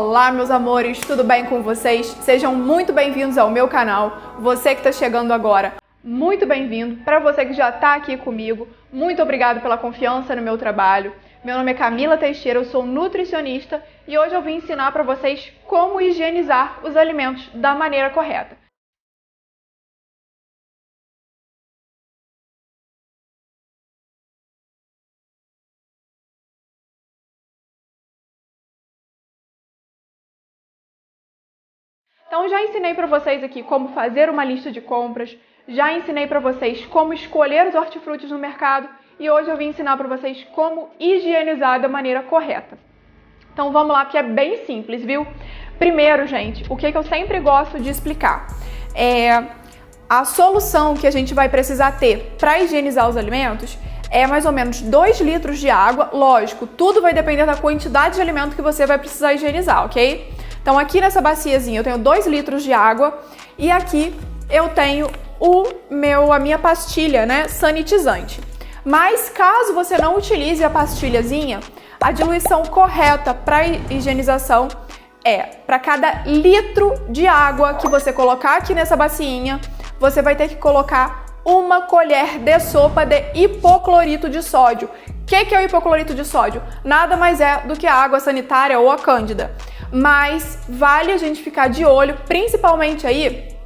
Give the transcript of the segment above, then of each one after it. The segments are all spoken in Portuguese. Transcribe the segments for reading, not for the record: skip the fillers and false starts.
Olá, meus amores, tudo bem com vocês? Sejam muito bem-vindos ao meu canal. Você que está chegando agora, muito bem-vindo. Para você que já está aqui comigo, muito obrigado pela confiança no meu trabalho. Meu nome é Camila Teixeira, eu sou nutricionista e hoje eu vim ensinar para vocês como higienizar os alimentos da maneira correta. Então já ensinei para vocês aqui como fazer uma lista de compras, já ensinei para vocês como escolher os hortifrutis no mercado e hoje eu vim ensinar para vocês como higienizar da maneira correta. Então vamos lá, que é bem simples, viu? Primeiro, gente, o que eu sempre gosto de explicar é a solução que a gente vai precisar ter para higienizar os alimentos é mais ou menos 2 litros de água. Lógico, tudo vai depender da quantidade de alimento que você vai precisar higienizar, ok? Então aqui nessa baciazinha eu tenho 2 litros de água e aqui eu tenho a minha pastilha, né, sanitizante. Mas caso você não utilize a pastilhazinha, a diluição correta para higienização é para cada litro de água que você colocar aqui nessa bacinha, você vai ter que colocar 1 colher de sopa de hipoclorito de sódio. O que é o hipoclorito de sódio? Nada mais é do que a água sanitária ou a cândida. Mas vale a gente ficar de olho, principalmente aí,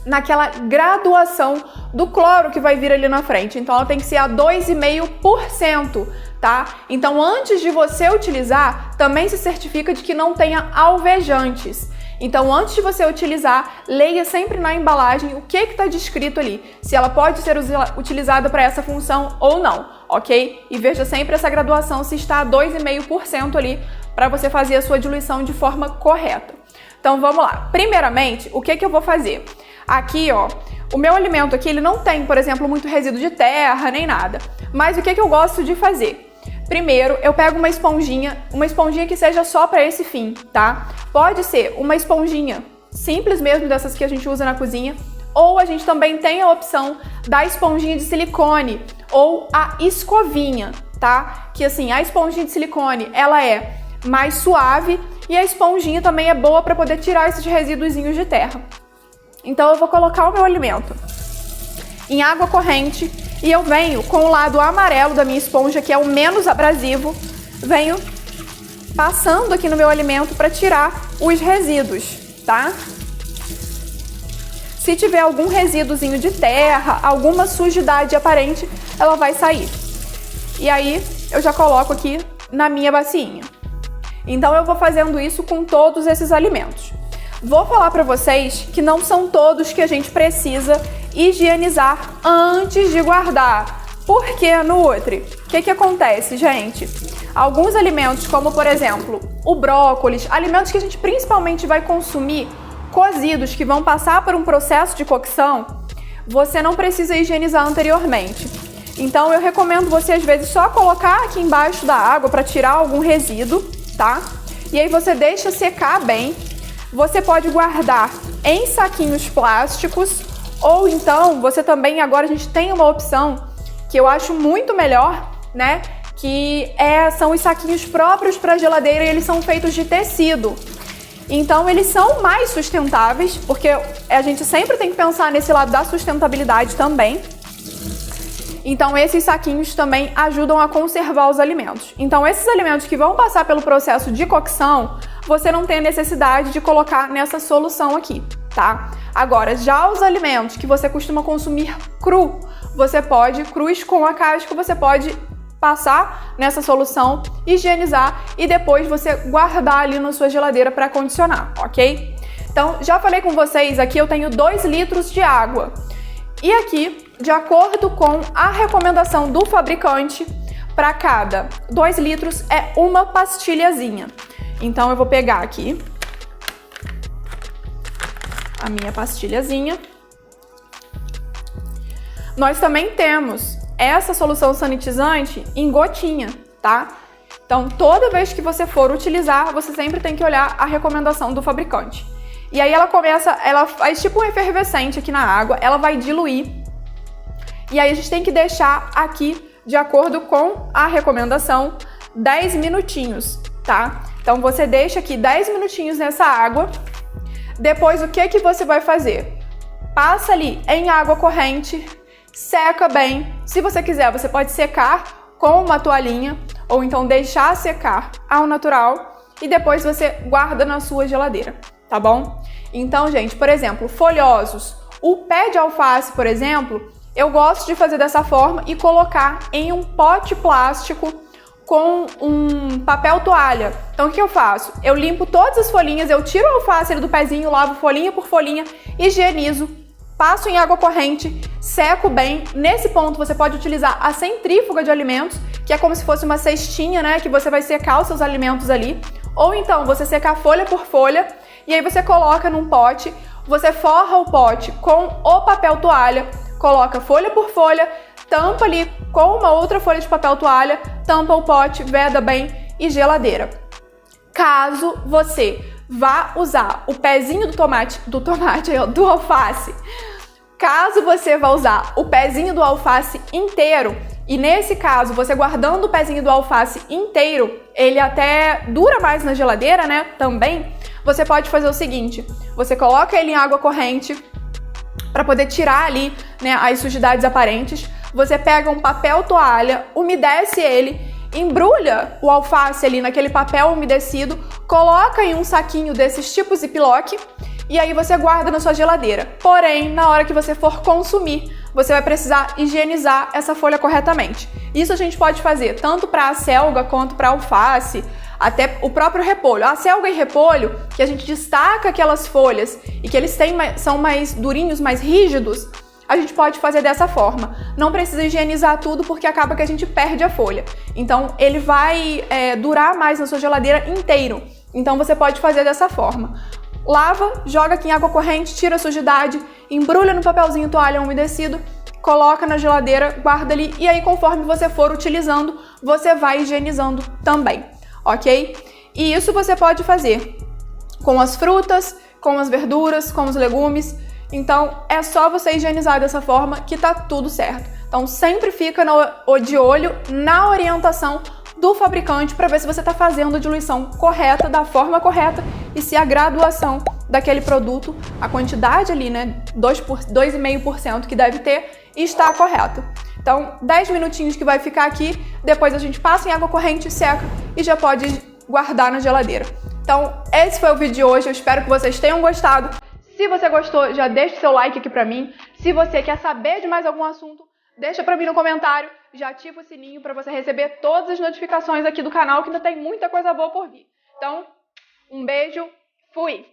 naquela graduação do cloro que vai vir ali na frente. Então ela tem que ser a 2,5%, tá? Então antes de você utilizar, também se certifica de que não tenha alvejantes. Então antes de você utilizar, leia sempre na embalagem o que está descrito ali, se ela pode ser utilizada para essa função ou não, ok? E veja sempre essa graduação se está a 2,5% ali, para você fazer a sua diluição de forma correta. Então vamos lá. Primeiramente, o que eu vou fazer? Aqui, ó, o meu alimento aqui, ele não tem, por exemplo, muito resíduo de terra, nem nada. Mas o que eu gosto de fazer? Primeiro, eu pego uma esponjinha que seja só para esse fim, tá? Pode ser uma esponjinha simples mesmo, dessas que a gente usa na cozinha, ou a gente também tem a opção da esponjinha de silicone, ou a escovinha, tá? Que assim, a esponjinha de silicone, ela é mais suave e a esponjinha também é boa para poder tirar esses resíduozinhos de terra. Então eu vou colocar o meu alimento em água corrente e eu venho com o lado amarelo da minha esponja, que é o menos abrasivo, venho passando aqui no meu alimento para tirar os resíduos, tá? Se tiver algum resíduozinho de terra, alguma sujidade aparente, ela vai sair. E aí eu já coloco aqui na minha bacinha. Então eu vou fazendo isso com todos esses alimentos. Vou falar para vocês que não são todos que a gente precisa higienizar antes de guardar. Por que, Nutri? O que acontece, gente? Alguns alimentos, como por exemplo o brócolis, alimentos que a gente principalmente vai consumir cozidos, que vão passar por um processo de cocção, você não precisa higienizar anteriormente. Então eu recomendo você às vezes só colocar aqui embaixo da água para tirar algum resíduo, tá? E aí você deixa secar bem. Você pode guardar em saquinhos plásticos ou então você também, agora a gente tem uma opção que eu acho muito melhor, né? Que são os saquinhos próprios para geladeira e eles são feitos de tecido. Então eles são mais sustentáveis, porque a gente sempre tem que pensar nesse lado da sustentabilidade também. Então esses saquinhos também ajudam a conservar os alimentos. Então esses alimentos que vão passar pelo processo de cocção, você não tem a necessidade de colocar nessa solução aqui, tá? Agora, já os alimentos que você costuma consumir cru, crus com a casca, você pode passar nessa solução, higienizar e depois você guardar ali na sua geladeira para condicionar, ok? Então, já falei com vocês, aqui eu tenho 2 litros de água. E aqui, de acordo com a recomendação do fabricante, para cada 2 litros é uma pastilhazinha. Então eu vou pegar aqui a minha pastilhazinha. Nós também temos essa solução sanitizante em gotinha, tá? Então toda vez que você for utilizar, você sempre tem que olhar a recomendação do fabricante. E aí ela faz tipo um efervescente aqui na água, ela vai diluir. E aí a gente tem que deixar aqui, de acordo com a recomendação, 10 minutinhos, tá? Então você deixa aqui 10 minutinhos nessa água. Depois o que você vai fazer? Passa ali em água corrente, seca bem. Se você quiser, você pode secar com uma toalhinha ou então deixar secar ao natural e depois você guarda na sua geladeira, tá bom? Então, gente, por exemplo, folhosos, o pé de alface, por exemplo, eu gosto de fazer dessa forma e colocar em um pote plástico com um papel toalha. Então o que eu faço? Eu limpo todas as folhinhas, eu tiro a alface do pezinho, lavo folhinha por folhinha, higienizo, passo em água corrente, seco bem. Nesse ponto você pode utilizar a centrífuga de alimentos, que é como se fosse uma cestinha, né, que você vai secar os seus alimentos ali. Ou então você secar folha por folha e aí você coloca num pote, você forra o pote com o papel toalha, coloca folha por folha, tampa ali com uma outra folha de papel toalha, tampa o pote, veda bem e geladeira. Caso você vá usar o pezinho do alface, caso você vá usar o pezinho do alface inteiro, e nesse caso, você guardando o pezinho do alface inteiro, ele até dura mais na geladeira, né, também, você pode fazer o seguinte, você coloca ele em água corrente, para poder tirar ali, né, as sujidades aparentes, você pega um papel toalha, umedece ele, embrulha o alface ali naquele papel umedecido, coloca em um saquinho desses tipo Ziploc e aí você guarda na sua geladeira. Porém, na hora que você for consumir, você vai precisar higienizar essa folha corretamente. Isso a gente pode fazer tanto para a selga quanto para a alface, até o próprio repolho. A selga e repolho, que a gente destaca aquelas folhas e que eles são mais durinhos, mais rígidos, a gente pode fazer dessa forma. Não precisa higienizar tudo porque acaba que a gente perde a folha. Então ele vai durar mais na sua geladeira inteiro. Então você pode fazer dessa forma. Lava, joga aqui em água corrente, tira a sujidade, embrulha no papelzinho toalha umedecido, coloca na geladeira, guarda ali e aí conforme você for utilizando, você vai higienizando também, ok? E isso você pode fazer com as frutas, com as verduras, com os legumes. Então é só você higienizar dessa forma que tá tudo certo. Então sempre fica de olho na orientação do fabricante para ver se você está fazendo a diluição correta, da forma correta e se a graduação daquele produto, a quantidade ali, né, 2,5% que deve ter, está correta. Então 10 minutinhos que vai ficar aqui, depois a gente passa em água corrente, seca e já pode guardar na geladeira. Então esse foi o vídeo de hoje, eu espero que vocês tenham gostado. Se você gostou, já deixa o seu like aqui pra mim. Se você quer saber de mais algum assunto, deixa pra mim no comentário. Já ativa o sininho pra você receber todas as notificações aqui do canal, que ainda tem muita coisa boa por vir. Então, um beijo, fui!